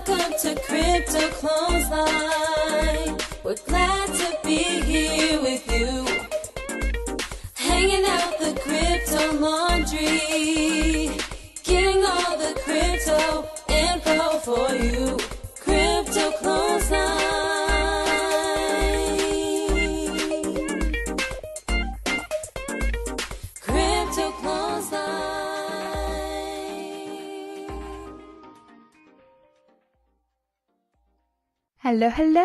Welcome to Crypto-Clothesline. We're glad to be here with you. Hanging out the crypto laundry. Getting all the crypto info for you. Crypto-Clothesline. Crypto-Clothesline. Hello, hello.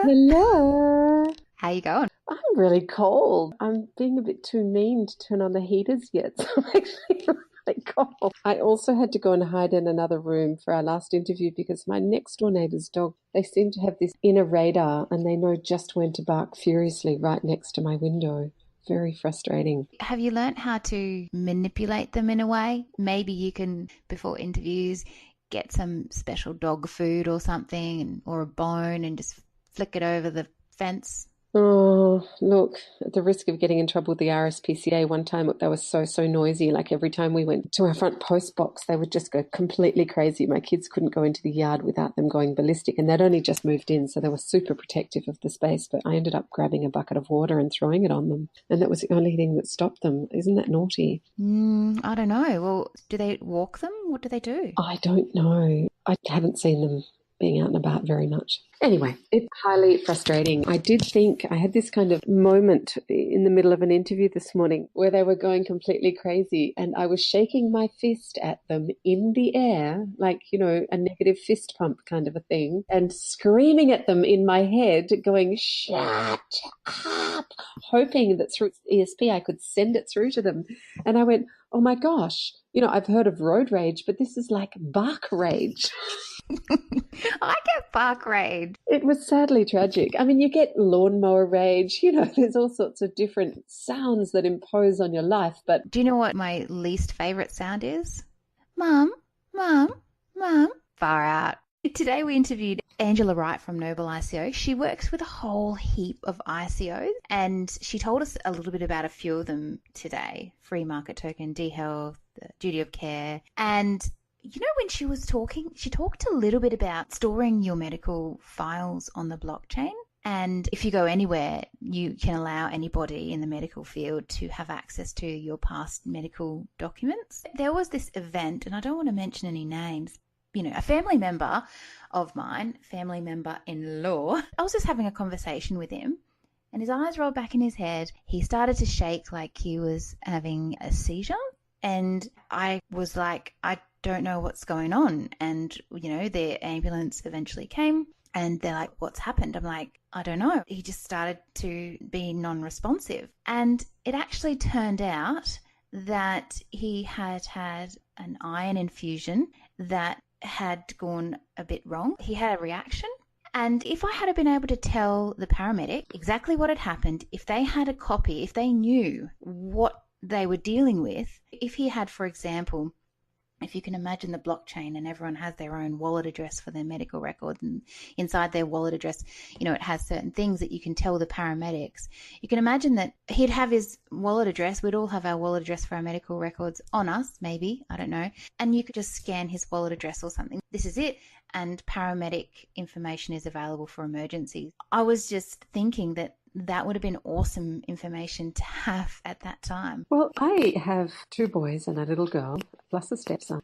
Hello. How you going? I'm really cold. I'm being a bit too mean to turn on the heaters yet, so I'm actually really cold. I also had to go and hide in another room for our last interview because my next door neighbour's dog, they seem to have this inner radar and they know just when to bark furiously right next to my window. Very frustrating. Have you learnt how to manipulate them in a way? Maybe you can, before interviews, get some special dog food or something, or a bone, and just flick it over the fence. Oh, look, at the risk of getting in trouble with the RSPCA, one time they were so noisy. Like every time we went to our front post box, they would just go completely crazy. My kids couldn't go into the yard without them going ballistic, and they'd only just moved in, so they were super protective of the space. But I ended up grabbing a bucket of water and throwing it on them, and that was the only thing that stopped them. Isn't that naughty? I don't know. Well, do they walk them? What do they do? I don't know. I haven't seen them being out and about very much. Anyway, it's highly frustrating. I did think I had this kind of moment in the middle of an interview this morning where they were going completely crazy and I was shaking my fist at them in the air, like, you know, a negative fist pump kind of a thing, and screaming at them in my head, going, shut up, hoping that through ESP I could send it through to them. And I went, oh my gosh, you know, I've heard of road rage, but this is like bark rage. I get bark rage. It was sadly tragic. I mean, you get lawnmower rage, you know, there's all sorts of different sounds that impose on your life. But do you know what my least favourite sound is? Mum, Mum, Mum. Far out. Today we interviewed Angela-Wright from Noble ICO. She works with a whole heap of ICOs and she told us a little bit about a few of them today. Free market token, D-Health, duty of care. And you know, when she was talking, she talked a little bit about storing your medical files on the blockchain. And if you go anywhere, you can allow anybody in the medical field to have access to your past medical documents. There was this event, and I don't want to mention any names, you know, a family member of mine, family member-in-law, I was just having a conversation with him and his eyes rolled back in his head. He started to shake like he was having a seizure. And I was like, I don't know what's going on. And, you know, the ambulance eventually came and they're like, what's happened? I'm like, I don't know. He just started to be non-responsive. And it actually turned out that he had had an iron infusion that had gone a bit wrong. He had a reaction. And if I had been able to tell the paramedic exactly what had happened, if they had a copy, if they knew what they were dealing with, if he had, for example, if you can imagine the blockchain and everyone has their own wallet address for their medical records, and inside their wallet address, you know, it has certain things that you can tell the paramedics. You can imagine that he'd have his wallet address. We'd all have our wallet address for our medical records on us, maybe, I don't know. And you could just scan his wallet address or something. This is it. And paramedic information is available for emergencies. I was just thinking that would have been awesome information to have at that time. Well, I have 2 boys and a little girl, plus a stepson.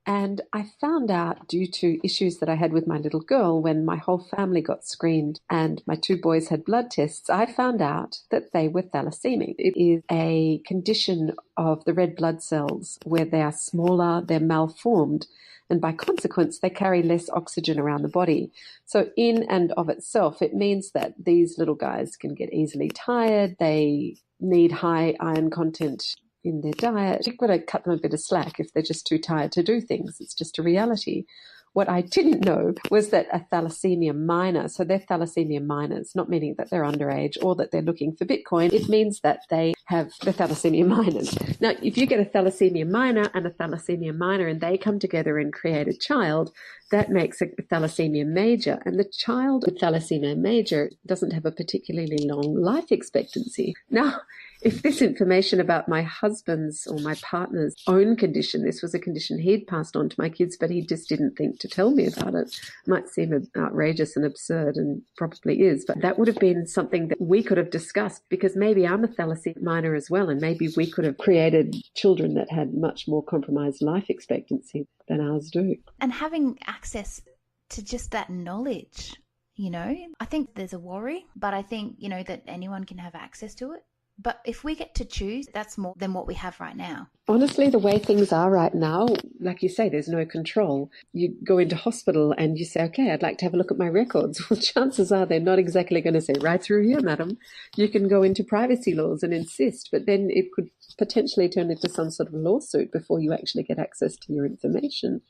And I found out, due to issues that I had with my little girl when my whole family got screened and my 2 boys had blood tests, I found out that they were thalassaemic. It is a condition of the red blood cells where they are smaller, they're malformed, and by consequence, they carry less oxygen around the body. So in and of itself, it means that these little guys can get easily tired. They need high iron content in their diet. You've got to cut them a bit of slack if they're just too tired to do things. It's just a reality. What I didn't know was that a thalassemia minor, so they're thalassemia minors, not meaning that they're underage or that they're looking for Bitcoin. It means that they have the thalassemia minors. Now, if you get a thalassemia minor and a thalassemia minor and they come together and create a child, that makes a thalassemia major. And the child with thalassemia major doesn't have a particularly long life expectancy. Now, if this information about my husband's or my partner's own condition, this was a condition he'd passed on to my kids, but he just didn't think to tell me about it, might seem outrageous and absurd, and probably is, but that would have been something that we could have discussed, because maybe I'm a thalassemia minor as well, and maybe we could have created children that had much more compromised life expectancy than ours do. And having access to just that knowledge, I think there's a worry, but I think, that anyone can have access to it. But if we get to choose, that's more than what we have right now. Honestly, the way things are right now, like you say, there's no control. You go into hospital and you say, okay, I'd like to have a look at my records. Well, chances are they're not exactly going to say, right through here, madam. You can go into privacy laws and insist, but then it could potentially turn into some sort of lawsuit before you actually get access to your information.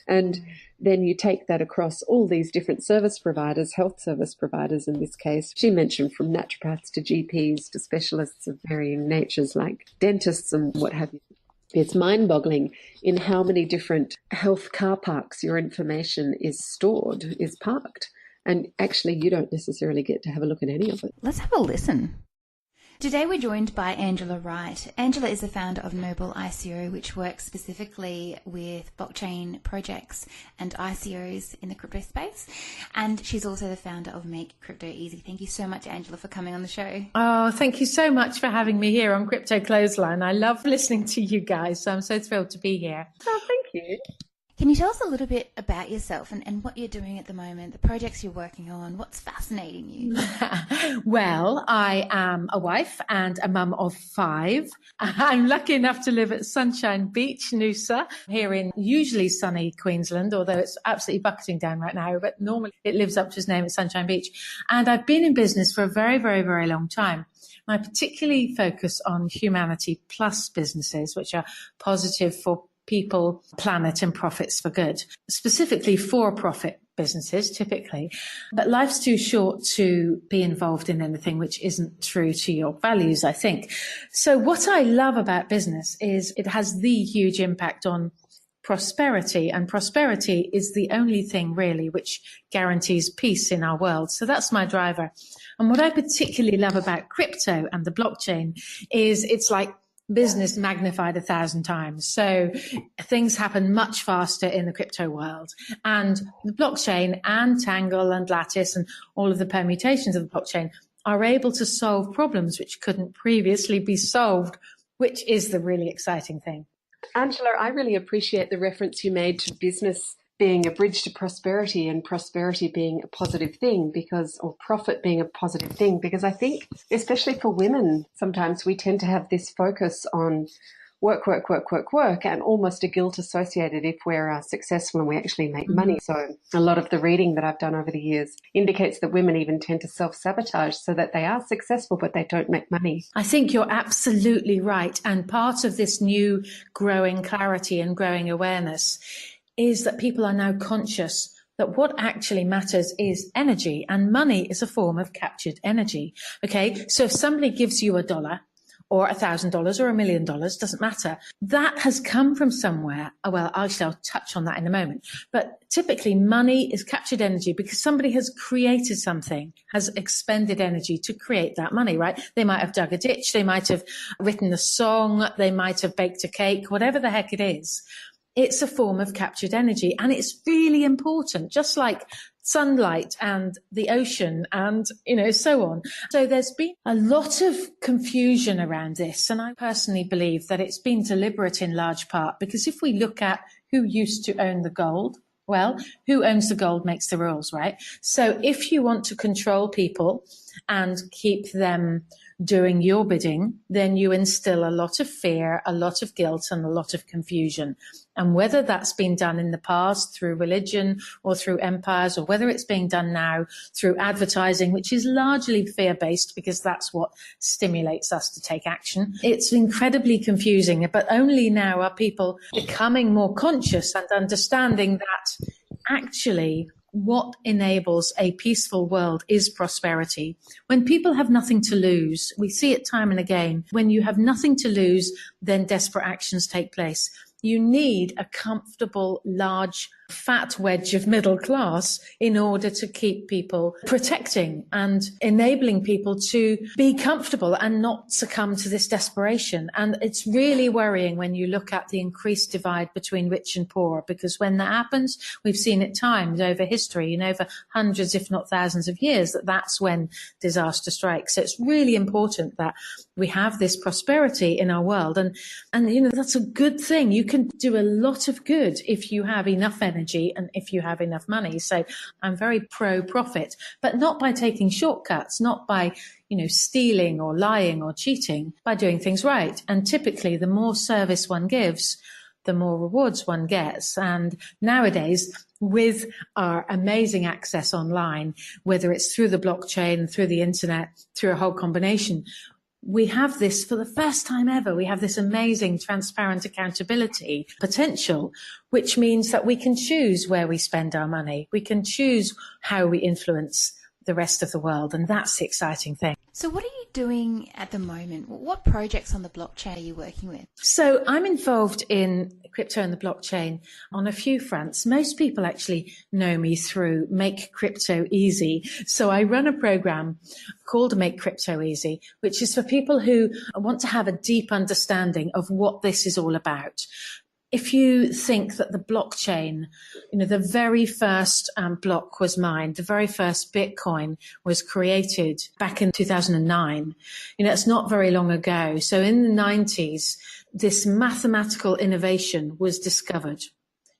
And then you take that across all these different service providers, health service providers in this case. She mentioned from naturopaths to GPs to specialists of varying natures like dentists and what have you. It's mind-boggling in how many different health car parks your information is stored, is parked. And actually, you don't necessarily get to have a look at any of it. Let's have a listen. Today we're joined by Angela Wright. Angela is the founder of Noble ICO, which works specifically with blockchain projects and ICOs in the crypto space. And she's also the founder of Make Crypto Easy. Thank you so much, Angela, for coming on the show. Oh, thank you so much for having me here on crypto-clothesline. I love listening to you guys, so I'm so thrilled to be here. Oh, thank you. Can you tell us a little bit about yourself and what you're doing at the moment, the projects you're working on, what's fascinating you? Well, I am a wife and a mum of 5. I'm lucky enough to live at Sunshine Beach, Noosa, here in usually sunny Queensland, although it's absolutely bucketing down right now, but normally it lives up to its name at Sunshine Beach. And I've been in business for a very, very, very long time. I particularly focus on humanity plus businesses, which are positive for people, planet, and profits for good, specifically for-profit businesses, typically. But life's too short to be involved in anything which isn't true to your values, I think. So what I love about business is it has the huge impact on prosperity, and prosperity is the only thing really which guarantees peace in our world. So that's my driver. And what I particularly love about crypto and the blockchain is it's like business magnified 1,000 times. So things happen much faster in the crypto world, and the blockchain and Tangle and Lattice and all of the permutations of the blockchain are able to solve problems which couldn't previously be solved, which is the really exciting thing. Angela, I really appreciate the reference you made to business being a bridge to prosperity and prosperity being a positive thing, or profit being a positive thing, because I think, especially for women, sometimes we tend to have this focus on work, and almost a guilt associated if we're successful and we actually make money. So a lot of the reading that I've done over the years indicates that women even tend to self-sabotage so that they are successful, but they don't make money. I think you're absolutely right. And part of this new growing clarity and growing awareness is that people are now conscious that what actually matters is energy, and money is a form of captured energy. Okay, so if somebody gives you $1 or $1,000 or $1 million, doesn't matter. That has come from somewhere. Oh, well, I shall touch on that in a moment. But typically money is captured energy because somebody has created something, has expended energy to create that money, right? They might have dug a ditch. They might have written a song. They might have baked a cake, whatever the heck it is. It's a form of captured energy, and it's really important, just like sunlight and the ocean and, so on. So there's been a lot of confusion around this, and I personally believe that it's been deliberate in large part, because if we look at who used to own the gold, well, who owns the gold makes the rules, right? So if you want to control people and keep them doing your bidding, then you instill a lot of fear, a lot of guilt, and a lot of confusion. And whether that's been done in the past through religion or through empires, or whether it's being done now through advertising, which is largely fear-based because that's what stimulates us to take action, it's incredibly confusing. But only now are people becoming more conscious and understanding that actually what enables a peaceful world is prosperity. When people have nothing to lose, we see it time and again. When you have nothing to lose, then desperate actions take place. you need a comfortable, large, fat wedge of middle class in order to keep people protecting and enabling people to be comfortable and not succumb to this desperation. And it's really worrying when you look at the increased divide between rich and poor, because when that happens, we've seen it times over history and over hundreds, if not thousands of years, that's when disaster strikes. So it's really important that we have this prosperity in our world. And that's a good thing. You can do a lot of good if you have enough energy and if you have enough money. So I'm very pro-profit, but not by taking shortcuts, not by, stealing or lying or cheating, by doing things right. And typically, the more service one gives, the more rewards one gets. And nowadays, with our amazing access online, whether it's through the blockchain, through the internet, through a whole combination, we have this for the first time ever. We have this amazing transparent accountability potential, which means that we can choose where we spend our money. We can choose how we influence the rest of the world. And that's the exciting thing. So what are you doing at the moment? What projects on the blockchain are you working with? So I'm involved in crypto and the blockchain on a few fronts. Most people actually know me through Make Crypto Easy. So I run a program called Make Crypto Easy, which is for people who want to have a deep understanding of what this is all about. If you think that the blockchain, the very first block was mined, the very first Bitcoin was created back in 2009, it's not very long ago. So in the 90s, this mathematical innovation was discovered.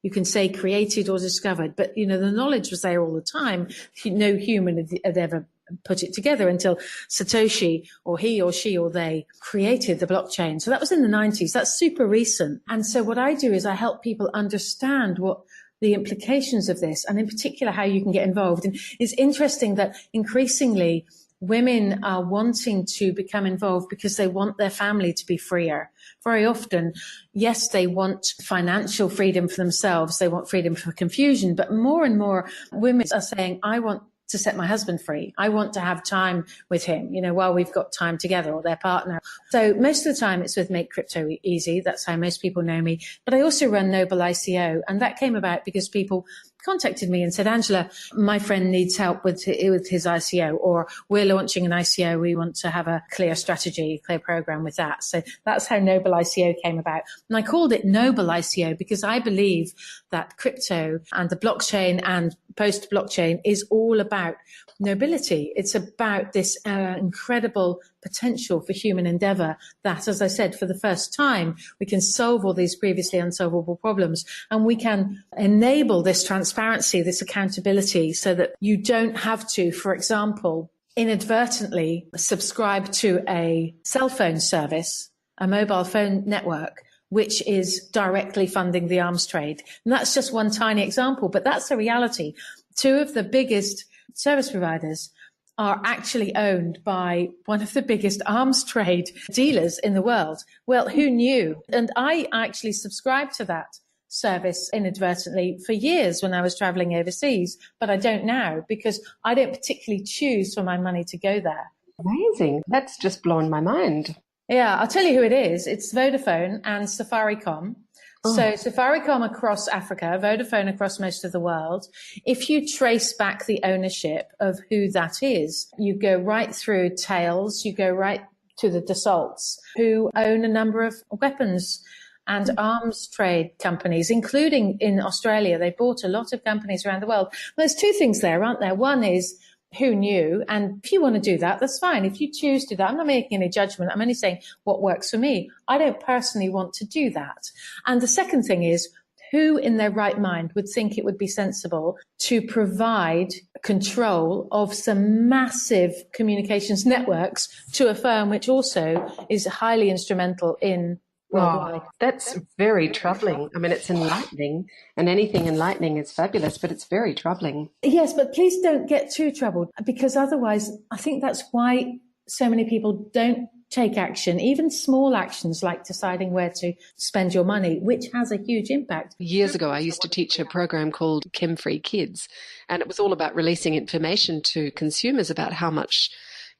You can say created or discovered, but, the knowledge was there all the time. No human had ever put it together until Satoshi, or he or she or they, created the blockchain. So that was in the 90s. That's super recent. And so what I do is I help people understand what the implications of this, and in particular how you can get involved. And it's interesting that increasingly women are wanting to become involved because they want their family to be freer. Very often, yes, they want financial freedom for themselves. They want freedom from confusion. But more and more women are saying, I want to set my husband free. I want to have time with him, while we've got time together, or their partner. So most of the time it's with Make Crypto Easy. That's how most people know me. But I also run Noble ICO. And that came about because people contacted me and said, Angela, my friend needs help with his ICO, or we're launching an ICO. We want to have a clear strategy, clear program with that. So that's how Noble ICO came about. And I called it Noble ICO because I believe that crypto and the blockchain and post-blockchain is all about nobility. It's about this incredible potential for human endeavor that, as I said, for the first time, we can solve all these previously unsolvable problems, and we can enable this transparency, this accountability, so that you don't have to, for example, inadvertently subscribe to a cell phone service, a mobile phone network, which is directly funding the arms trade. And that's just one tiny example, but that's the reality. Two of the biggest service providers are actually owned by one of the biggest arms trade dealers in the world. Well, who knew? And I actually subscribed to that service inadvertently for years when I was traveling overseas, but I don't now because I don't particularly choose for my money to go there. Amazing. That's just blown my mind. Yeah, I'll tell you who it is. It's Vodafone and Safaricom. So Safaricom across Africa, Vodafone across most of the world. If you trace back the ownership of who that is, you go right through Tails, you go right to the Dassaults, who own a number of weapons and arms trade companies, including in Australia. They bought a lot of companies around the world. There's two things there, aren't there? One is, who knew? And if you want to do that, that's fine. If you choose to do that, I'm not making any judgment. I'm only saying what works for me. I don't personally want to do that. And the second thing is, who in their right mind would think it would be sensible to provide control of some massive communications networks to a firm which also is highly instrumental in worldwide? Oh, that's very troubling. I mean, it's enlightening, and anything enlightening is fabulous, but it's very troubling. Yes, but please don't get too troubled, because otherwise I think that's why so many people don't take action, even small actions like deciding where to spend your money, which has a huge impact. Years ago, I used to teach a program called Chem-Free Kids, and it was all about releasing information to consumers about how much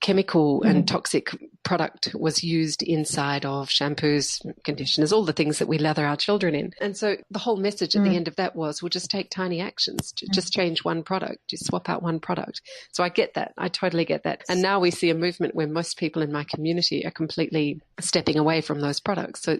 chemical and toxic product was used inside of shampoos, conditioners, all the things that we lather our children in. And so the whole message at the end of that was, we'll just take tiny actions, just change one product, just swap out one product. So I get that. I totally get that. And now we see a movement where most people in my community are completely stepping away from those products. So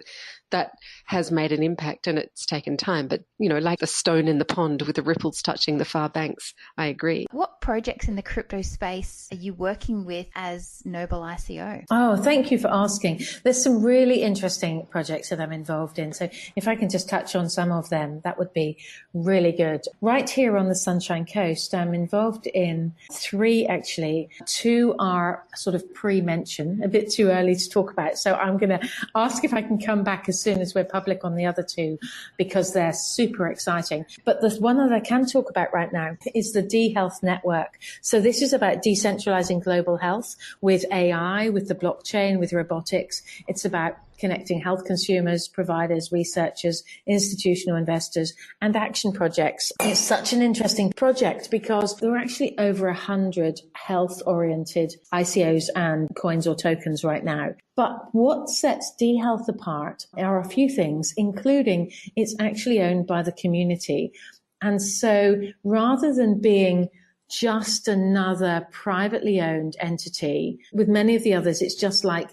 that has made an impact, and it's taken time. But, like a stone in the pond with the ripples touching the far banks, I agree. What projects in the crypto space are you working with as Noble ICO? Oh, thank you for asking. There's some really interesting projects that I'm involved in. So if I can just touch on some of them, that would be really good. Right here on the Sunshine Coast, I'm involved in 3, actually. 2 are sort of pre-mentioned, a bit too early to talk about. So I'm going to ask if I can come back as soon as we're public on the other 2, because they're super exciting. But the one that I can talk about right now is the D-Health Network. So this is about decentralizing global health with AI, with the blockchain, with robotics. It's about connecting health consumers, providers, researchers, institutional investors, and action projects. It's such an interesting project because there are actually over 100 health-oriented ICOs and coins or tokens right now. But what sets D-Health apart are a few things, including it's actually owned by the community. And so rather than being just another privately owned entity, with many of the others, it's just like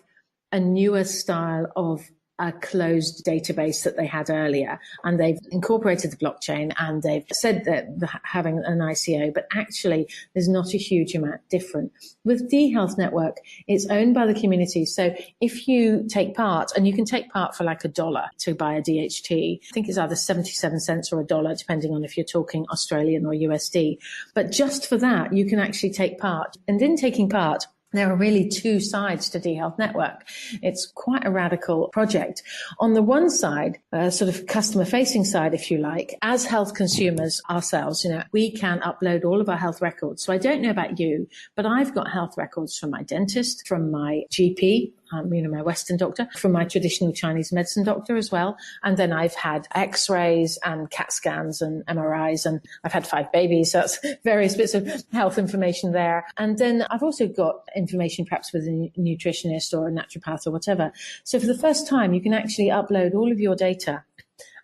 a newer style of a closed database that they had earlier, and they've incorporated the blockchain, and they've said that having an ICO, but actually there's not a huge amount different. With D-Health Network, it's owned by the community. So if you take part, and you can take part for like $1 to buy a DHT, I think it's either 77 cents or $1, depending on if you're talking Australian or USD. But just for that, you can actually take part. And in taking part, there are really 2 sides to D-Health Network. It's quite a radical project. On the one side, sort of customer-facing side, if you like, as health consumers ourselves, we can upload all of our health records. So I don't know about you, but I've got health records from my dentist, from my GP, my Western doctor, from my traditional Chinese medicine doctor as well. And then I've had x-rays and CAT scans and MRIs, and I've had 5 babies. So that's various bits of health information there. And then I've also got information perhaps with a nutritionist or a naturopath or whatever. So for the first time, you can actually upload all of your data,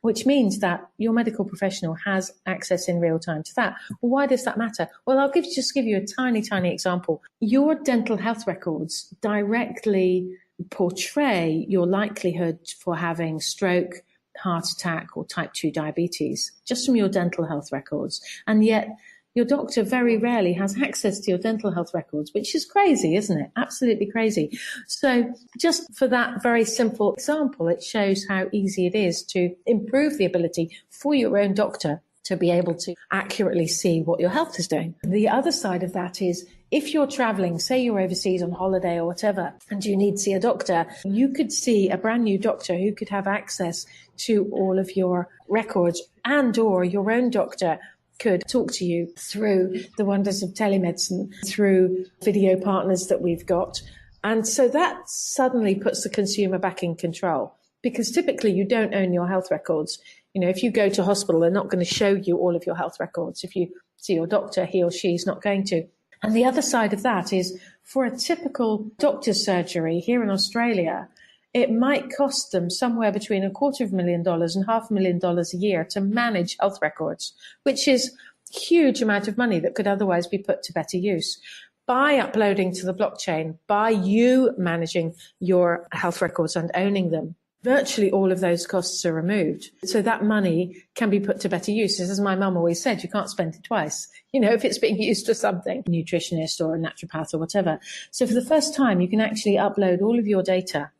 which means that your medical professional has access in real time to that. Well, why does that matter? Well, I'll just give you a tiny, tiny example. Your dental health records directly portray your likelihood for having stroke, heart attack, or type 2 diabetes, just from your dental health records. And yet your doctor very rarely has access to your dental health records, which is crazy, isn't it? Absolutely crazy. So just for that very simple example, it shows how easy it is to improve the ability for your own doctor to be able to accurately see what your health is doing. The other side of that is, if you're traveling, say you're overseas on holiday or whatever, and you need to see a doctor, you could see a brand new doctor who could have access to all of your records, and or your own doctor could talk to you through the wonders of telemedicine, through video partners that we've got. And so that suddenly puts the consumer back in control, because typically you don't own your health records. If you go to hospital, they're not going to show you all of your health records. If you see your doctor, he or she's not going to. And the other side of that is, for a typical doctor's surgery here in Australia, it might cost them somewhere between $250,000 and $500,000 a year to manage health records, which is a huge amount of money that could otherwise be put to better use. By uploading to the blockchain, by you managing your health records and owning them, virtually all of those costs are removed. So that money can be put to better use. As my mum always said, you can't spend it twice, if it's being used for something, a nutritionist or a naturopath or whatever. So for the first time, you can actually upload all of your data,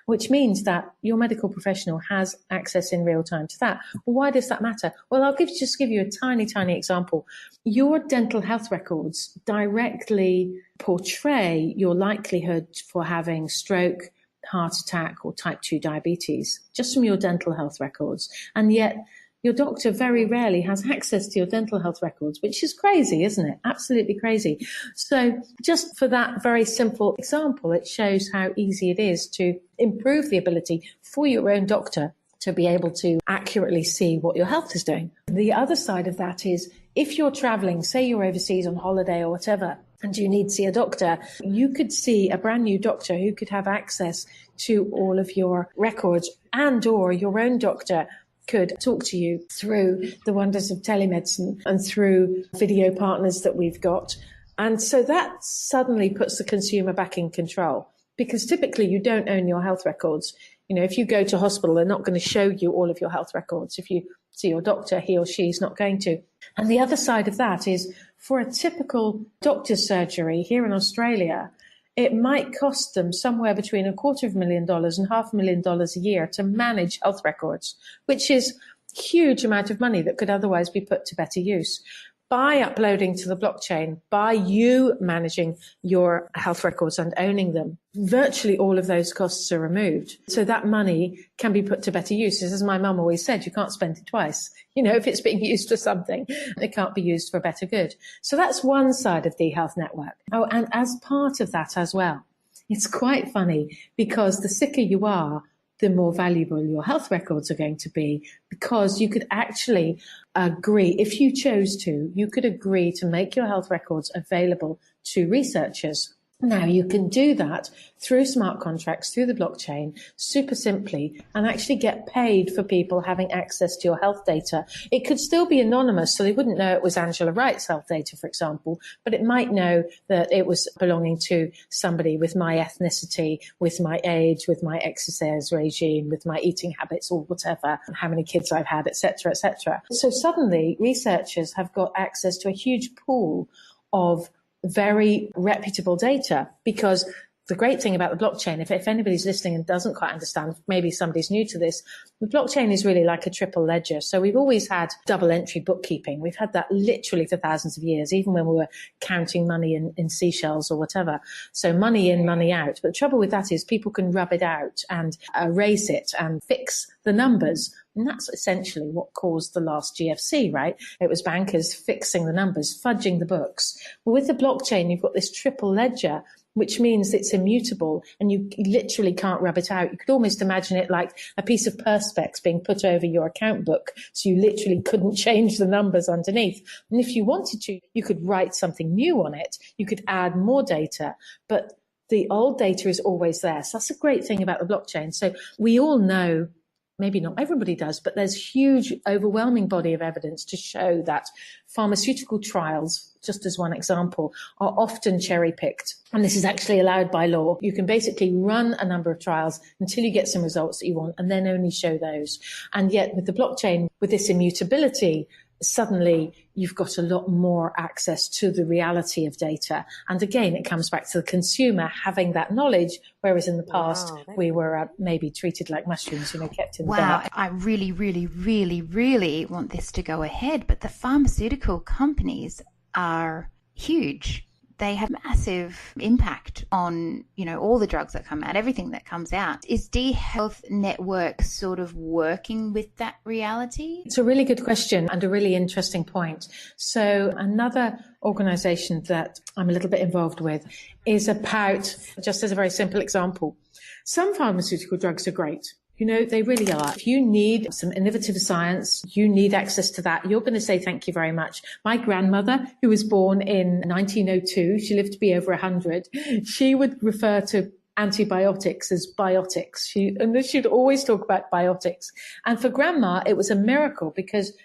which means that your medical professional has access in real time to that. Well, why does that matter? Well, I'll just give you a tiny, tiny example. Your dental health records directly portray your likelihood for having stroke, heart attack, or type 2 diabetes, just from your dental health records. And yet your doctor very rarely has access to your dental health records, which is crazy, isn't it? Absolutely crazy. So just for that very simple example, it shows how easy it is to improve the ability for your own doctor to be able to accurately see what your health is doing. The other side of that is, if you're traveling, say you're overseas on holiday or whatever, and do you need to see a doctor? You could see a brand new doctor who could have access to all of your records, and or your own doctor could talk to you through the wonders of telemedicine and through video partners that we've got. And so that suddenly puts the consumer back in control, because typically you don't own your health records. You know, if you go to hospital, they're not going to show you all of your health records. If you see your doctor, he or she is not going to. And the other side of that is, for a typical doctor's surgery here in Australia, it might cost them somewhere between $250,000 and $500,000 a year to manage health records, which is a huge amount of money that could otherwise be put to better use. By uploading to the blockchain, by you managing your health records and owning them, virtually all of those costs are removed. So that money can be put to better use. As my mum always said, you can't spend it twice. You know, if it's being used for something, it can't be used for a better good. So that's one side of the health network. Oh, and as part of that as well, it's quite funny, because the sicker you are, the more valuable your health records are going to be, because you could actually agree, if you chose to, you could agree to make your health records available to researchers. Now, you can do that through smart contracts, through the blockchain, super simply, and actually get paid for people having access to your health data. It could still be anonymous, so they wouldn't know it was Angela Wright's health data, for example, but it might know that it was belonging to somebody with my ethnicity, with my age, with my exercise regime, with my eating habits or whatever, how many kids I've had, etc., etc. So suddenly, researchers have got access to a huge pool of very reputable data, because the great thing about the blockchain, if anybody's listening and doesn't quite understand, maybe somebody's new to this, the blockchain is really like a triple ledger. So we've always had double entry bookkeeping. We've had that literally for thousands of years, even when we were counting money in seashells or whatever. So money in, money out. But the trouble with that is people can rub it out and erase it and fix the numbers. And that's essentially what caused the last GFC, right? It was bankers fixing the numbers, fudging the books. Well, with the blockchain, you've got this triple ledger, which means it's immutable and you literally can't rub it out. You could almost imagine it like a piece of perspex being put over your account book, so you literally couldn't change the numbers underneath. And if you wanted to, you could write something new on it. You could add more data, but the old data is always there. So that's a great thing about the blockchain. So we all know, maybe not everybody does, but there's huge, overwhelming body of evidence to show that pharmaceutical trials, just as one example, are often cherry-picked. And this is actually allowed by law. You can basically run a number of trials until you get some results that you want, and then only show those. And yet with the blockchain, with this immutability, suddenly you've got a lot more access to the reality of data. And again, it comes back to the consumer having that knowledge, whereas in the past we were maybe treated like mushrooms, kept in the dark. I really, really, really, really want this to go ahead, but the pharmaceutical companies are huge. They have massive impact on, all the drugs that come out, everything that comes out. Is D-Health Network sort of working with that reality? It's a really good question and a really interesting point. So another organization that I'm a little bit involved with is about, just as a very simple example, some pharmaceutical drugs are great. They really are. If you need some innovative science, you need access to that, you're going to say thank you very much. My grandmother, who was born in 1902, she lived to be over 100, she would refer to antibiotics as biotics. She'd always talk about biotics. And for Grandma, it was a miracle, because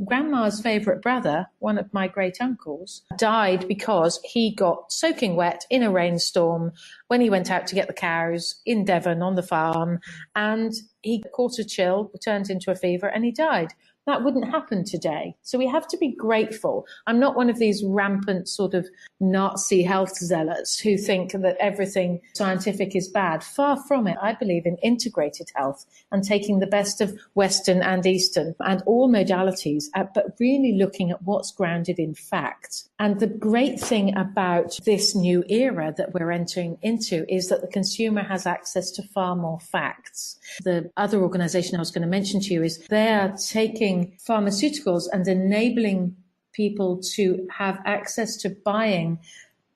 Grandma's favourite brother, one of my great uncles, died because he got soaking wet in a rainstorm when he went out to get the cows in Devon on the farm, and he caught a chill, turned into a fever, and he died. That wouldn't happen today. So we have to be grateful. I'm not one of these rampant sort of Nazi health zealots who think that everything scientific is bad. Far from it. I believe in integrated health and taking the best of Western and Eastern and all modalities, but really looking at what's grounded in fact. And the great thing about this new era that we're entering into is that the consumer has access to far more facts. The other organization I was going to mention to you is they are taking pharmaceuticals and enabling people to have access to buying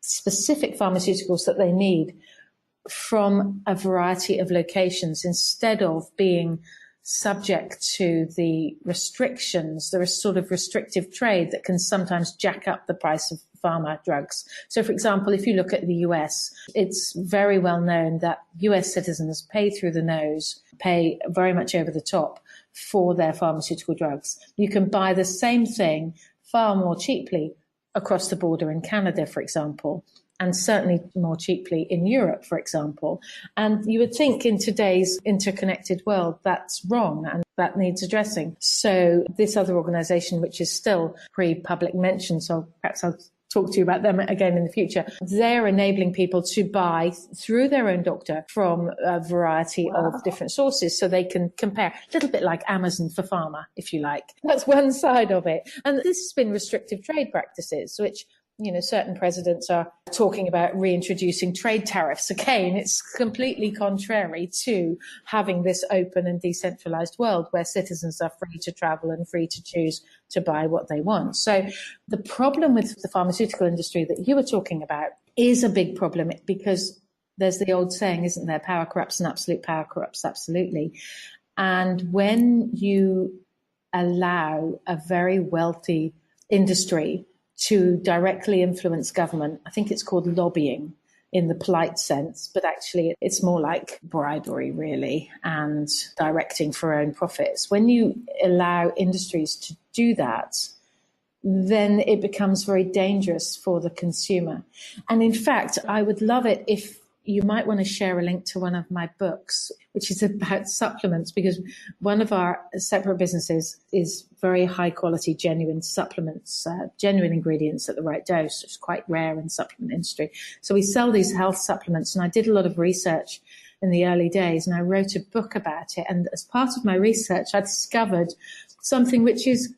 specific pharmaceuticals that they need from a variety of locations, instead of being subject to the restrictions. There is sort of restrictive trade that can sometimes jack up the price of pharma drugs. So, for example, if you look at the US, it's very well known that US citizens pay through the nose, pay very much over the top for their pharmaceutical drugs. You can buy the same thing far more cheaply across the border in Canada, for example, and certainly more cheaply in Europe, for example. And you would think in today's interconnected world, that's wrong and that needs addressing. So this other organization, which is still pre-public mention, so perhaps I'll talk to you about them again in the future. They're enabling people to buy through their own doctor from a variety of different sources so they can compare. A little bit like Amazon for pharma, if you like. That's one side of it. And this has been restrictive trade practices, which, you know, certain presidents are talking about reintroducing trade tariffs. Again, it's completely contrary to having this open and decentralized world where citizens are free to travel and free to choose to buy what they want. So the problem with the pharmaceutical industry that you were talking about is a big problem because there's the old saying, isn't there? Power corrupts and absolute power corrupts absolutely. And when you allow a very wealthy industry to directly influence government, I think it's called lobbying in the polite sense, but actually it's more like bribery really and directing for own profits. When you allow industries to do that, then it becomes very dangerous for the consumer. And in fact, I would love it if you might want to share a link to one of my books, which is about supplements, because one of our separate businesses is very high quality, genuine supplements, genuine ingredients at the right dose. It's quite rare in the supplement industry. So we sell these health supplements, and I did a lot of research in the early days, and I wrote a book about it. And as part of my research, I discovered something which is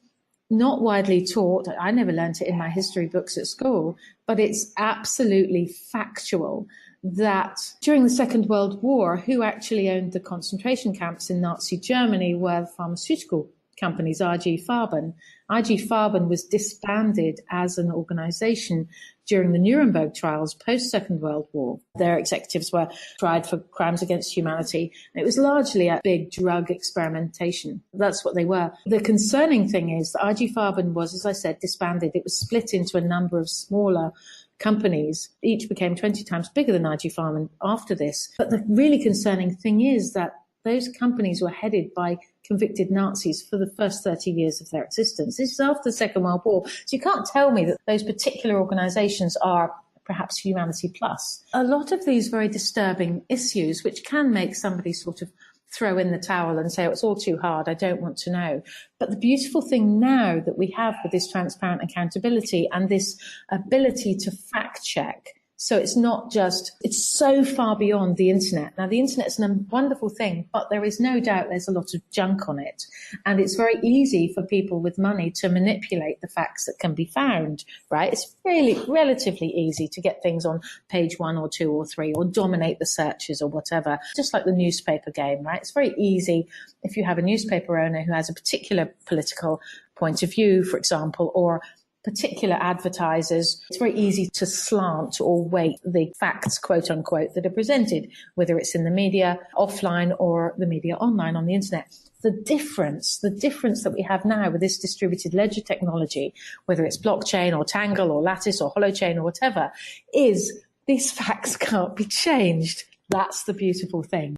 not widely taught. I never learned it in my history books at school, but it's absolutely factual that during the Second World War, who actually owned the concentration camps in Nazi Germany were pharmaceutical companies, IG Farben. IG Farben was disbanded as an organization during the Nuremberg trials post-Second World War. Their executives were tried for crimes against humanity. It was largely a big drug experimentation. That's what they were. The concerning thing is that IG Farben was, as I said, disbanded. It was split into a number of smaller companies. Each became 20 times bigger than IG Farben after this. But the really concerning thing is that those companies were headed by convicted Nazis for the first 30 years of their existence. This is after the Second World War. So you can't tell me that those particular organizations are perhaps humanity plus. A lot of these very disturbing issues, which can make somebody sort of throw in the towel and say, oh, it's all too hard, I don't want to know. But the beautiful thing now that we have with this transparent accountability and this ability to fact check, so it's not just, it's so far beyond the internet. Now, the internet is a wonderful thing, but there is no doubt there's a lot of junk on it. And it's very easy for people with money to manipulate the facts that can be found, right? It's really relatively easy to get things on page 1 or 2 or 3 or dominate the searches or whatever, just like the newspaper game, right? It's very easy if you have a newspaper owner who has a particular political point of view, for example, or particular advertisers, it's very easy to slant or weight the facts, quote unquote, that are presented, whether it's in the media offline or the media online on the internet. The difference that we have now with this distributed ledger technology, whether it's blockchain or Tangle or Lattice or Holochain or whatever, is these facts can't be changed. That's the beautiful thing.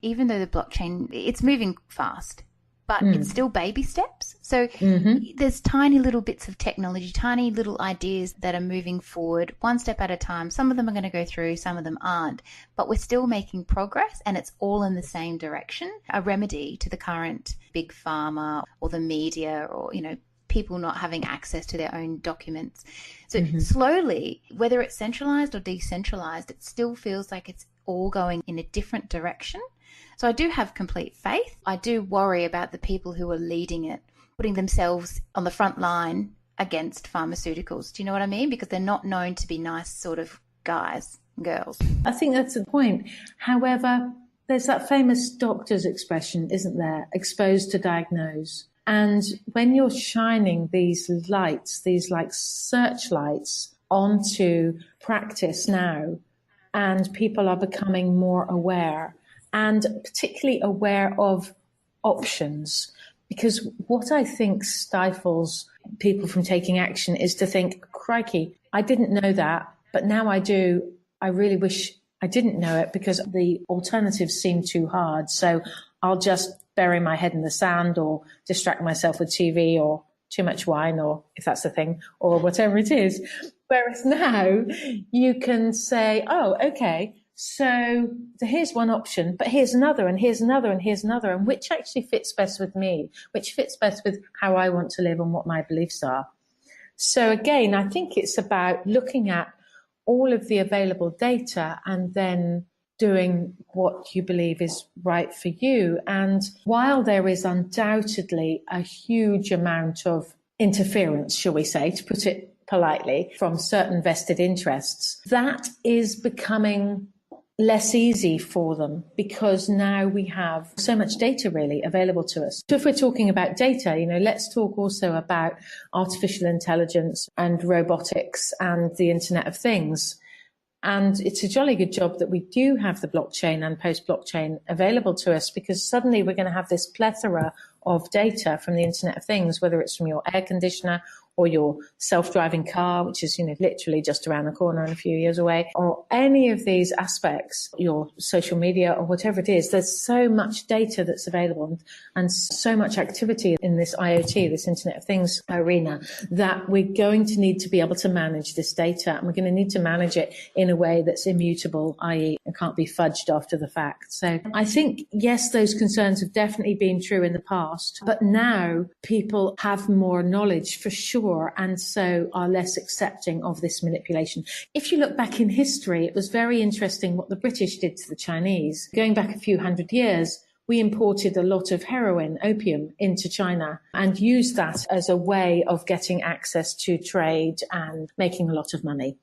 Even though the blockchain, it's moving fast, but it's still baby steps. So there's tiny little bits of technology, tiny little ideas that are moving forward one step at a time. Some of them are going to go through, some of them aren't, but we're still making progress and it's all in the same direction. A remedy to the current big pharma or the media or, you know, people not having access to their own documents. So slowly, whether it's centralized or decentralized, it still feels like it's all going in a different direction. So I do have complete faith. I do worry about the people who are leading it, putting themselves on the front line against pharmaceuticals. Do you know what I mean? Because they're not known to be nice sort of guys and girls. I think that's the point. However, there's that famous doctor's expression, isn't there? Exposed to diagnose. And when you're shining these lights, these like searchlights onto practice now, and people are becoming more aware, and particularly aware of options. Because what I think stifles people from taking action is to think, crikey, I didn't know that, but now I do. I really wish I didn't know it because the alternatives seem too hard. So I'll just bury my head in the sand or distract myself with TV or too much wine, or if that's the thing, or whatever it is. Whereas now you can say, oh, okay, so here's one option, but here's another, and here's another, and here's another, and which actually fits best with me, which fits best with how I want to live and what my beliefs are. So again, I think it's about looking at all of the available data and then doing what you believe is right for you. And while there is undoubtedly a huge amount of interference, shall we say, to put it politely, from certain vested interests, that is becoming less easy for them because now we have so much data really available to us. So if we're talking about data, let's talk also about artificial intelligence and robotics and the Internet of Things. And it's a jolly good job that we do have the blockchain and post-blockchain available to us, because suddenly we're going to have this plethora of data from the Internet of Things, whether it's from your air conditioner or your self-driving car, which is, literally just around the corner and a few years away, or any of these aspects, your social media or whatever it is. There's so much data that's available and so much activity in this IoT, this Internet of Things arena, that we're going to need to be able to manage this data, and we're going to need to manage it in a way that's immutable, i.e. it can't be fudged after the fact. So I think, yes, those concerns have definitely been true in the past, but now people have more knowledge for sure, and so are less accepting of this manipulation. If you look back in history, it was very interesting what the British did to the Chinese. Going back a few hundred years, we imported a lot of heroin, opium, into China and used that as a way of getting access to trade and making a lot of money.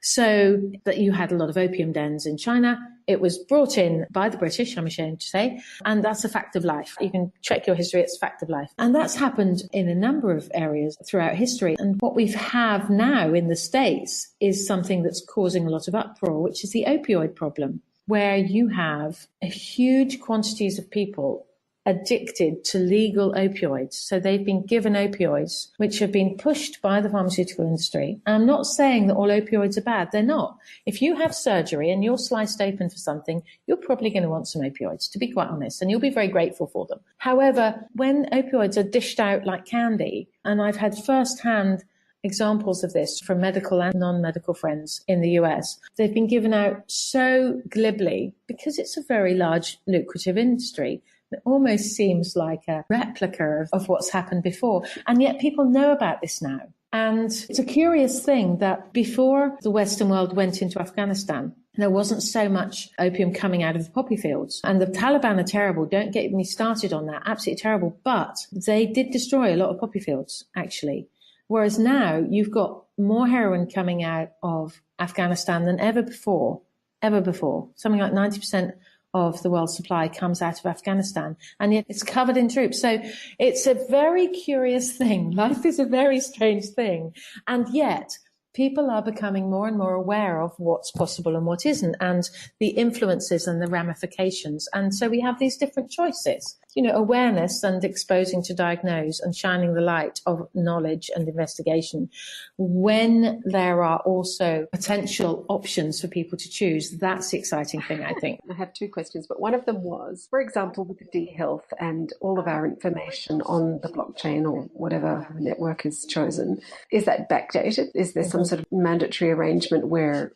So that you had a lot of opium dens in China. It was brought in by the British, I'm ashamed to say, and that's a fact of life. You can check your history, it's a fact of life. And that's happened in a number of areas throughout history. And what we have now in the States is something that's causing a lot of uproar, which is the opioid problem, where you have huge quantities of people addicted to legal opioids. So they've been given opioids, which have been pushed by the pharmaceutical industry. I'm not saying that all opioids are bad. They're not. If you have surgery and you're sliced open for something, you're probably going to want some opioids, to be quite honest, and you'll be very grateful for them. However, when opioids are dished out like candy, and I've had first-hand examples of this from medical and non-medical friends in the US. They've been given out so glibly because it's a very large, lucrative industry. It almost seems like a replica of what's happened before. And yet people know about this now. And it's a curious thing that before the Western world went into Afghanistan, there wasn't so much opium coming out of the poppy fields. And the Taliban are terrible. Don't get me started on that. Absolutely terrible. But they did destroy a lot of poppy fields, actually. Whereas now you've got more heroin coming out of Afghanistan than ever before. Something like 90% of the world's supply comes out of Afghanistan, and yet it's covered in troops. So it's a very curious thing. Life is a very strange thing. And yet people are becoming more and more aware of what's possible and what isn't, and the influences and the ramifications. And so we have these different choices. Awareness and exposing to diagnose and shining the light of knowledge and investigation. When there are also potential options for people to choose, that's the exciting thing, I think. I have two questions, but one of them was, for example, with the D-Health and all of our information on the blockchain or whatever network is chosen, is that backdated? Is there some sort of mandatory arrangement where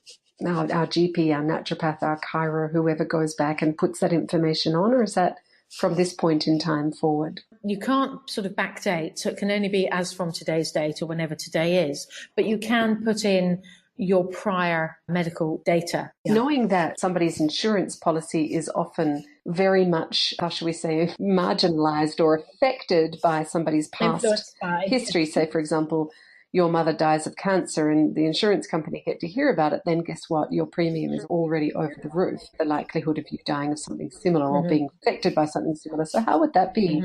our GP, our naturopath, our chiro, whoever goes back and puts that information on, or is that from this point in time forward? You can't sort of backdate, so it can only be as from today's date or whenever today is, but you can put in your prior medical data. Yeah. Knowing that somebody's insurance policy is often very much, how shall we say, marginalised or affected by somebody's past history. Say, for example, your mother dies of cancer and the insurance company get to hear about it, then guess what? Your premium is already over the roof. The likelihood of you dying of something similar or being affected by something similar. So how would that be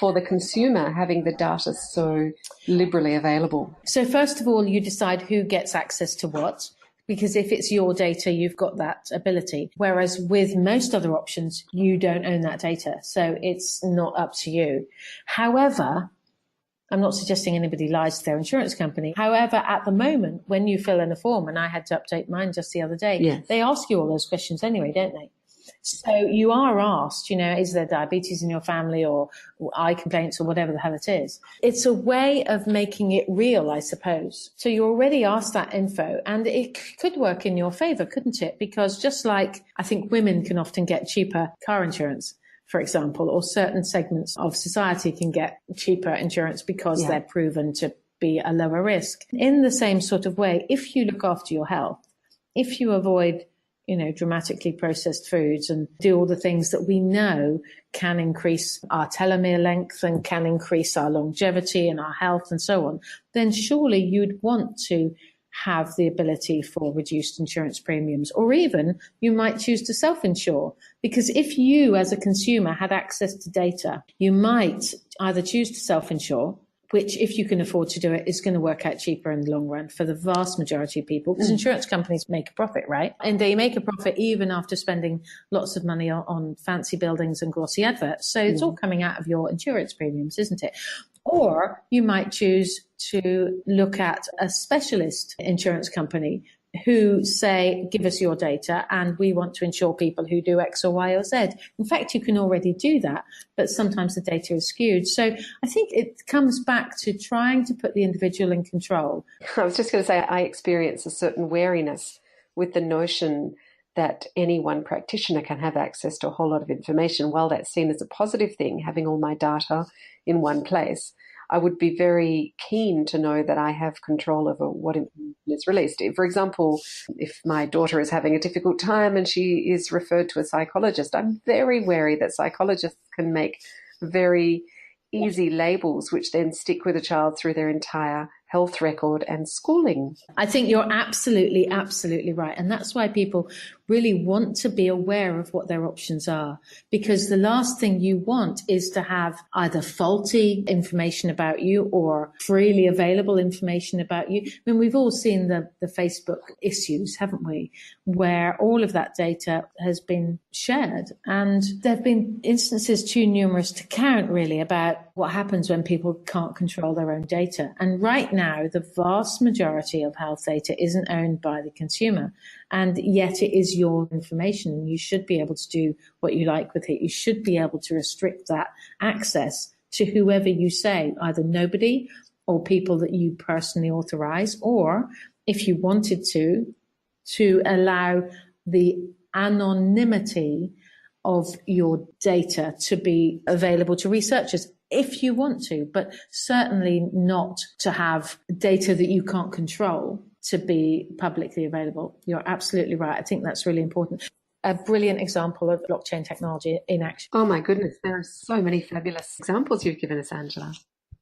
for the consumer, having the data so liberally available? So first of all, you decide who gets access to what, because if it's your data, you've got that ability. Whereas with most other options, you don't own that data. So it's not up to you. However, I'm not suggesting anybody lies to their insurance company. However, at the moment, when you fill in a form, and I had to update mine just the other day, Yes. they ask you all those questions anyway, don't they? So you are asked, is there diabetes in your family or eye complaints or whatever the hell it is? It's a way of making it real, I suppose. So you already asked that info, and it could work in your favor, couldn't it? Because just like I think women can often get cheaper car insurance, for example, or certain segments of society can get cheaper insurance because they're proven to be a lower risk. In the same sort of way, if you look after your health, if you avoid, dramatically processed foods and do all the things that we know can increase our telomere length and can increase our longevity and our health and so on, then surely you'd want to have the ability for reduced insurance premiums, or even you might choose to self-insure, because if you as a consumer had access to data, you might either choose to self-insure, which if you can afford to do it is going to work out cheaper in the long run for the vast majority of people, because insurance companies make a profit, right? And they make a profit even after spending lots of money on fancy buildings and glossy adverts. So it's all coming out of your insurance premiums, isn't it? Or you might choose to look at a specialist insurance company who say, give us your data and we want to insure people who do X or Y or Z. In fact, you can already do that, but sometimes the data is skewed. So I think it comes back to trying to put the individual in control. I was just going to say, I experience a certain wariness with the notion that any one practitioner can have access to a whole lot of information. While that's seen as a positive thing, having all my data in one place, I would be very keen to know that I have control over what information is released. For example, if my daughter is having a difficult time and she is referred to a psychologist, I'm very wary that psychologists can make very easy labels which then stick with a child through their entire health record and schooling. I think you're absolutely, absolutely right. And that's why people really want to be aware of what their options are, because the last thing you want is to have either faulty information about you or freely available information about you. I mean, we've all seen the Facebook issues, haven't we, where all of that data has been shared. And there have been instances too numerous to count, really, about what happens when people can't control their own data. And right now, the vast majority of health data isn't owned by the consumer, and yet it is your information, and you should be able to do what you like with it. You should be able to restrict that access to whoever you say, either nobody or people that you personally authorize, or if you wanted to allow the anonymity of your data to be available to researchers if you want to, but certainly not to have data that you can't control to be publicly available. You're absolutely right. I think that's really important. A brilliant example of blockchain technology in action. Oh my goodness, there are so many fabulous examples you've given us, Angela.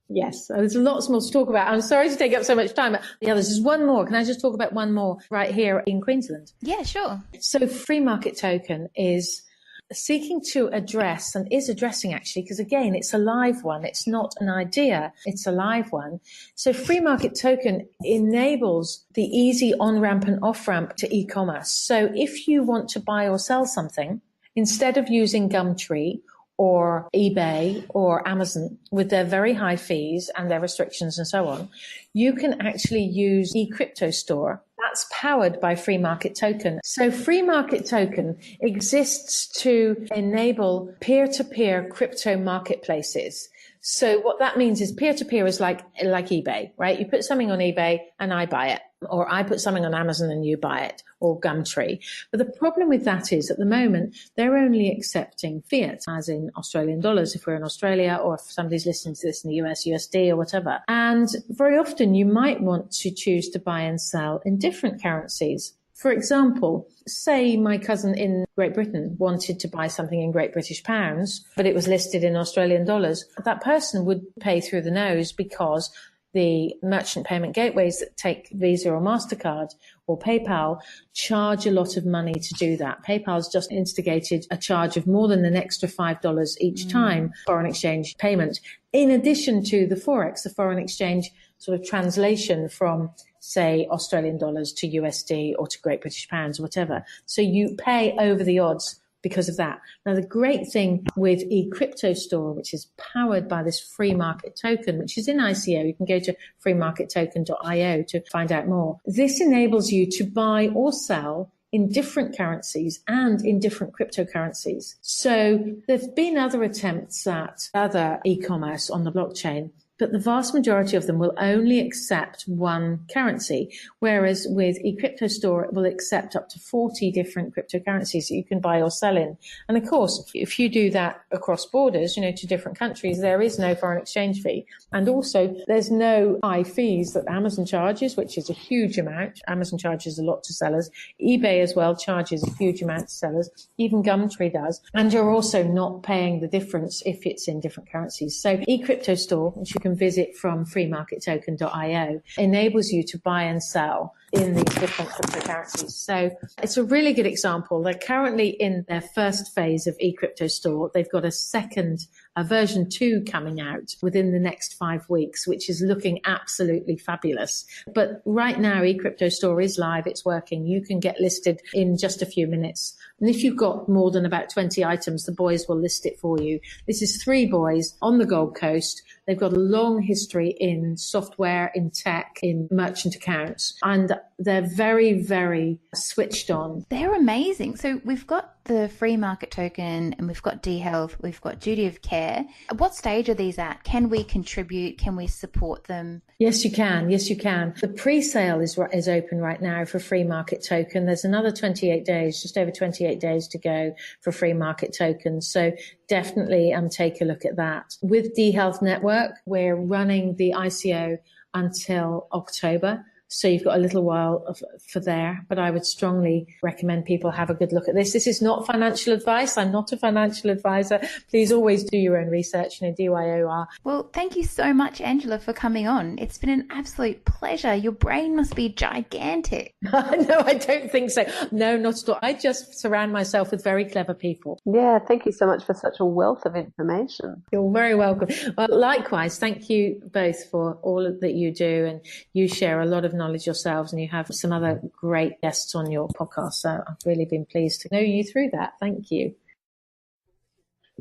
Yes, there's lots more to talk about. I'm sorry to take up so much time. Yeah, there's just one more. Can I just talk about one more right here in Queensland? Yeah, sure. So Free Market Token is seeking to address, and is addressing actually, because again, it's a live one. It's not an idea. It's a live one. So Free Market Token enables the easy on-ramp and off-ramp to e-commerce. So if you want to buy or sell something, instead of using Gumtree or eBay or Amazon with their very high fees and their restrictions and so on, you can actually use eCrypto Store. That's powered by Free Market Token. So Free Market Token exists to enable peer-to-peer crypto marketplaces. So what that means is peer-to-peer is like eBay, right? You put something on eBay and I buy it, or I put something on Amazon and you buy it, or Gumtree. But the problem with that is at the moment, they're only accepting fiat, as in Australian dollars, if we're in Australia, or if somebody's listening to this in the US, USD or whatever. And very often you might want to choose to buy and sell in different currencies. For example, say my cousin in Great Britain wanted to buy something in Great British pounds, but it was listed in Australian dollars. That person would pay through the nose because the merchant payment gateways that take Visa or MasterCard or PayPal charge a lot of money to do that. PayPal's just instigated a charge of more than an extra $5 each time foreign exchange payment, in addition to the Forex, the foreign exchange sort of translation from, say, Australian dollars to USD or to Great British pounds or whatever. So you pay over the odds because of that. Now, the great thing with eCryptoStore, which is powered by this free market token, which is in ICO, you can go to freemarkettoken.io to find out more. This enables you to buy or sell in different currencies and in different cryptocurrencies. So there've been other attempts at other e-commerce on the blockchain, but the vast majority of them will only accept one currency, whereas with eCryptoStore, it will accept up to 40 different cryptocurrencies that you can buy or sell in. And of course, if you do that across borders, to different countries, there is no foreign exchange fee. And also, there's no high fees that Amazon charges, which is a huge amount. Amazon charges a lot to sellers. eBay as well charges a huge amount to sellers. Even Gumtree does. And you're also not paying the difference if it's in different currencies. So eCryptoStore, which you can visit from freemarkettoken.io, enables you to buy and sell in these different cryptocurrencies. So it's a really good example. They're currently in their first phase of eCryptoStore. They've got a version 2 coming out within the next 5 weeks, which is looking absolutely fabulous. But right now, eCryptoStore is live. It's working. You can get listed in just a few minutes. And if you've got more than about 20 items, the boys will list it for you. This is 3 boys on the Gold Coast. They've got a long history in software, in tech, in merchant accounts, and they're very, very switched on. They're amazing. So we've got the free market token and we've got D-Health, we've got duty of care. At what stage are these at? Can we contribute? Can we support them? Yes, you can. Yes, you can. The pre-sale is open right now for free market token. There's another 28 days, just over 28 days to go for free market tokens. So definitely take a look at that. With D-Health Network, we're running the ICO until October. So you've got a little while for there, but I would strongly recommend people have a good look at this. This is not financial advice. I'm not a financial advisor. Please always do your own research, DYOR. Well, thank you so much, Angela, for coming on. It's been an absolute pleasure. Your brain must be gigantic. No, I don't think so. No, not at all. I just surround myself with very clever people. Yeah, thank you so much for such a wealth of information. You're very welcome. Well, likewise, thank you both for all that you do, and you share a lot of knowledge yourselves, and you have some other great guests on your podcast. So I've really been pleased to know you through that. Thank you.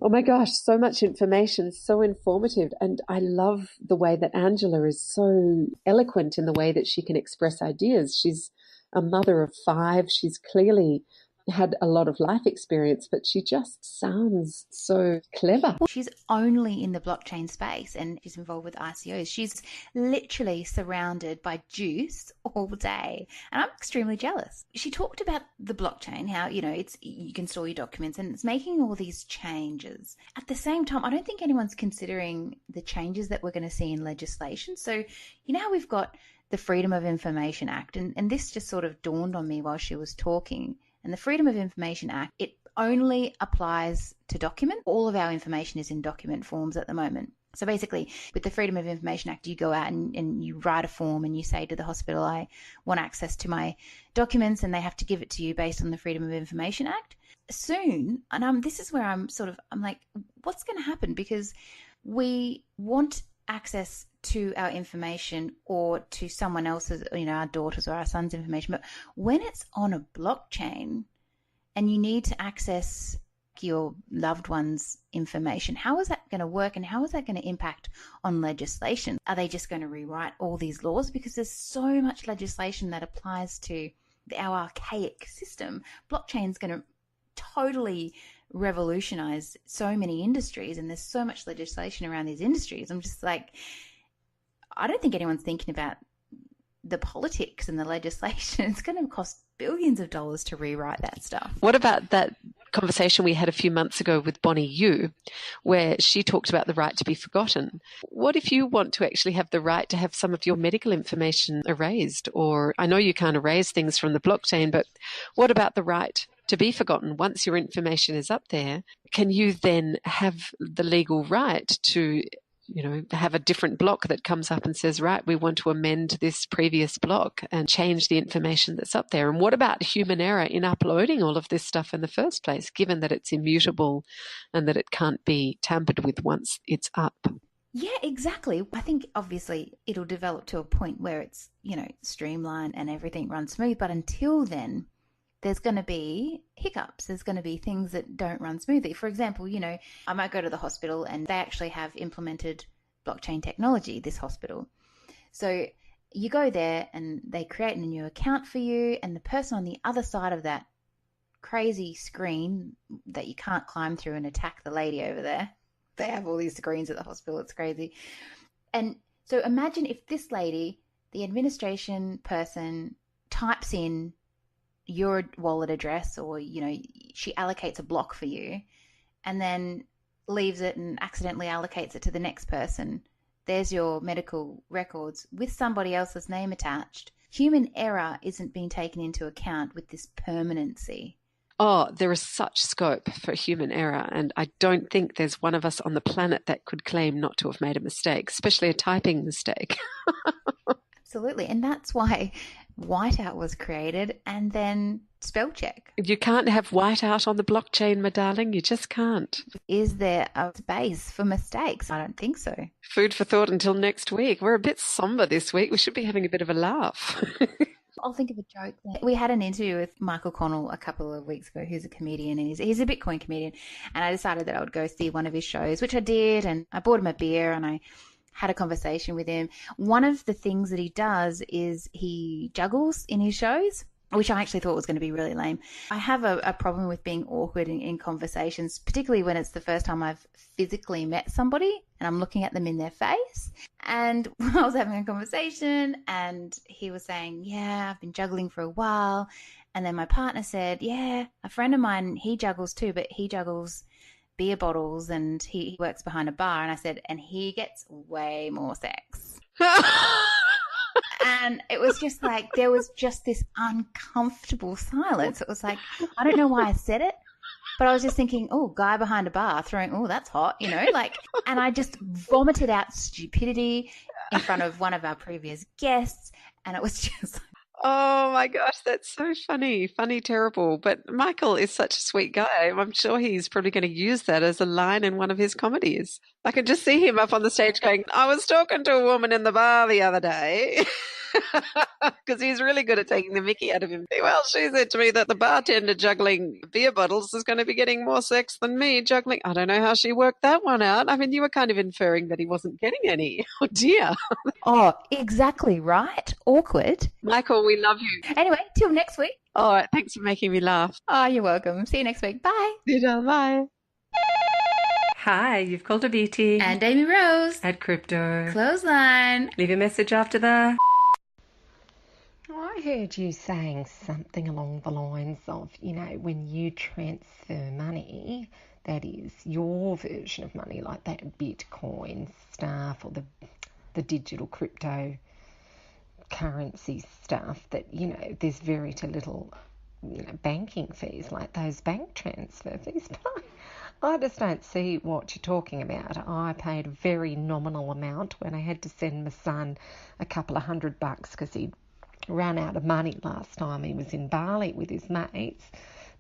Oh my gosh, so much information, so informative. And I love the way that Angela is so eloquent in the way that she can express ideas. She's a mother of 5. She's clearly had a lot of life experience, but she just sounds so clever. She's only in the blockchain space and she's involved with ICOs. She's literally surrounded by juice all day, and I'm extremely jealous. She talked about the blockchain, how, it's you can store your documents and it's making all these changes. At the same time, I don't think anyone's considering the changes that we're going to see in legislation. So, how we've got the Freedom of Information Act, and this just sort of dawned on me while she was talking. And the Freedom of Information Act, it only applies to document. All of our information is in document forms at the moment. So basically, with the Freedom of Information Act, you go out and you write a form and you say to the hospital, I want access to my documents, and they have to give it to you based on the Freedom of Information Act. Soon, and this is where I'm like, what's going to happen? Because we want access to our information or to someone else's, our daughters or our son's information. But when it's on a blockchain and you need to access your loved one's information, how is that going to work, and how is that going to impact on legislation? Are they just going to rewrite all these laws? Because there's so much legislation that applies to our archaic system. Blockchain's going to totally revolutionize so many industries, and there's so much legislation around these industries. I'm just like, I don't think anyone's thinking about the politics and the legislation. It's going to cost billions of dollars to rewrite that stuff. What about that conversation we had a few months ago with Bonnie Yu, where she talked about the right to be forgotten? What if you want to actually have the right to have some of your medical information erased? Or I know you can't erase things from the blockchain, but what about the right to be forgotten? Once your information is up there, can you then have the legal right to, have a different block that comes up and says, right, we want to amend this previous block and change the information that's up there? And what about human error in uploading all of this stuff in the first place, given that it's immutable and that it can't be tampered with once it's up? Yeah, exactly. I think obviously it'll develop to a point where it's, streamlined and everything runs smooth. But until then, there's going to be hiccups. There's going to be things that don't run smoothly. For example, I might go to the hospital and they actually have implemented blockchain technology, this hospital. So you go there and they create a new account for you, and the person on the other side of that crazy screen that you can't climb through and attack the lady over there. They have all these screens at the hospital. It's crazy. And so imagine if this lady, the administration person, types in your wallet address, or, she allocates a block for you and then leaves it and accidentally allocates it to the next person. There's your medical records with somebody else's name attached. Human error isn't being taken into account with this permanency. Oh, there is such scope for human error, and I don't think there's one of us on the planet that could claim not to have made a mistake, especially a typing mistake. Absolutely, and that's why whiteout was created, and then spell check. You can't have whiteout on the blockchain, my darling. You just can't. Is there a space for mistakes? I don't think so. Food for thought until next week. We're a bit somber this week. We should be having a bit of a laugh. I'll think of a joke. We had an interview with Michael Connell a couple of weeks ago, who's a comedian, and he's a Bitcoin comedian. And I decided that I would go see one of his shows, which I did. And I bought him a beer and I had a conversation with him. One of the things that he does is he juggles in his shows, which I actually thought was going to be really lame. I have a problem with being awkward in conversations, particularly when it's the first time I've physically met somebody and I'm looking at them in their face. And I was having a conversation and he was saying, yeah, I've been juggling for a while. And then my partner said, yeah, a friend of mine, he juggles too, but he juggles beer bottles and he works behind a bar. And I said, and he gets way more sex. And it was just like, there was just this uncomfortable silence. It was like, I don't know why I said it, but I was just thinking, oh, guy behind a bar throwing, oh, that's hot, and I just vomited out stupidity in front of one of our previous guests. And it was just like, oh my gosh, that's so funny. Funny, terrible. But Michael is such a sweet guy. I'm sure he's probably going to use that as a line in one of his comedies. I can just see him up on the stage going, I was talking to a woman in the bar the other day. Because he's really good at taking the mickey out of him. Well, she said to me that the bartender juggling beer bottles is going to be getting more sex than me juggling. I don't know how she worked that one out. I mean, you were kind of inferring that he wasn't getting any. Oh, dear. Oh, exactly right. Awkward. Michael, we love you. Anyway, till next week. All right, thanks for making me laugh. Oh, you're welcome. See you next week. Bye. Bye. Hi, you've called Abheeti And Amy Rose at Crypto-Clothesline. Clothesline. Leave a message after the... I heard you saying something along the lines of, when you transfer money, that is your version of money, like that Bitcoin stuff or the digital cryptocurrency stuff, that, there's very little, banking fees, like those bank transfer fees. But I just don't see what you're talking about. I paid a very nominal amount when I had to send my son a couple of $100 because he'd ran out of money last time he was in Bali with his mates.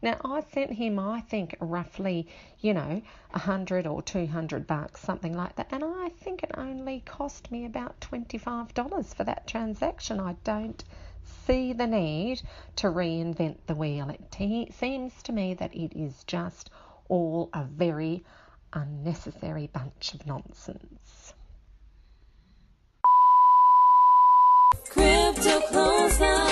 Now, I sent him, I think, roughly, $100 or $200, something like that. And I think it only cost me about $25 for that transaction. I don't see the need to reinvent the wheel. It seems to me that it is just all a very unnecessary bunch of nonsense. Crypto-clothesline.